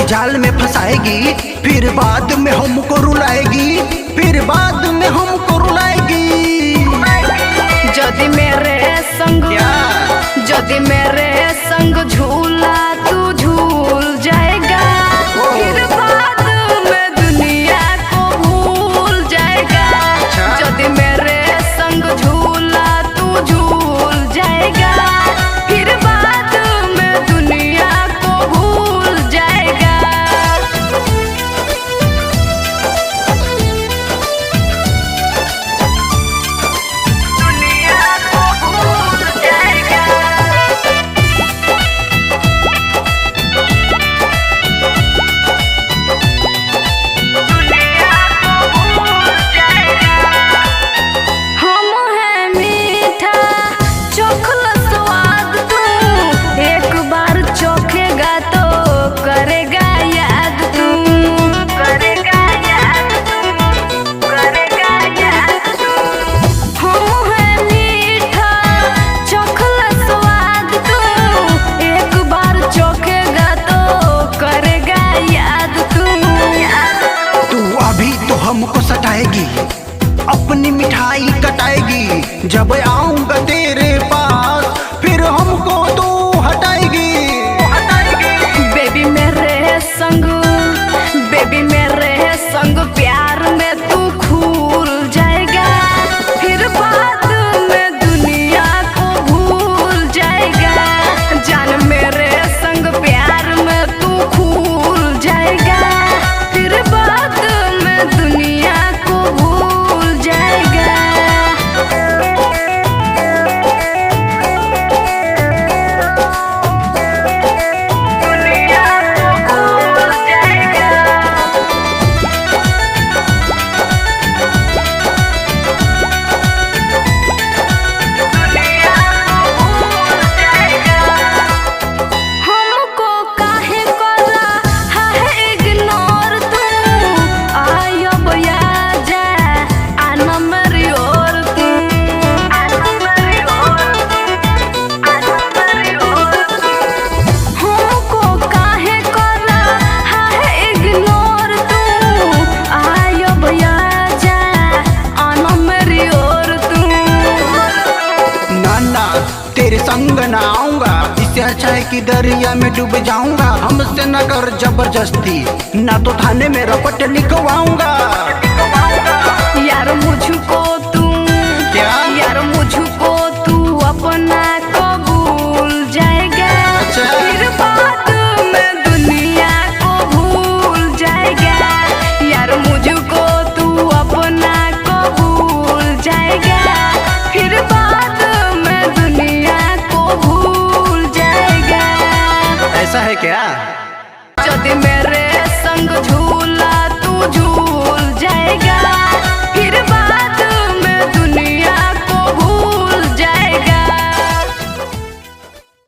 जाल में फंसाएगी, फिर बाद में हमको रुलाएगी, फिर बाद में हमको रुलाएगी। यदि मेरे संग यदि मेरे संग झूला तू झूल जाएगा, फिर बाद में दुनिया को भूल जाएगा। यदि मेरे संग झूला तू झूल जाएगा, फिर बाद में दुनिया को भूल जाएगा। दुनिया को भूल जाएगा। दुनिया को भूल जाएगा। हम हैं मीठा चोखला स्वाद, तू एक बार चोखेगा तो करेगा याद, तू करेगा याद, तू करेगा याद। हम हैं मीठा चोखला स्वाद, तू एक बार चोखेगा तो करेगा याद, तू अभी तो हमको सताएगी, अपनी मिठाई कटाएगी। जब आऊंगा तेरे पास, फिर हमको तू हटाएगी। बेबी मेरे संग, बेबी मेरे संग प्यार में तू खूल जाएगा, फिर बाद में दुनिया को भूल जाएगा। जान मेरे संग प्यार में तू खूल जाएगा, फिर बाद में दुनिया को भूल जाएगा। दुनिया को भूल जाएगा। दुनिया को भूल जाएगा। हमको काहे करा है इग्नोर, तू आयो बया जा आना मेरी ओर, तू आना मेरी ओर, आना मेरी ओर। हमको काहे करा है इग्नोर, तू आयो बया जा आना मेरी ओर, तू नाना तेरे संग ना आऊंगा, इससे अच्छा है कि दरिया में डूब जाऊंगा। हमसे न कर जबरदस्ती, ना तो थाने में रपट लिखवाऊंगा।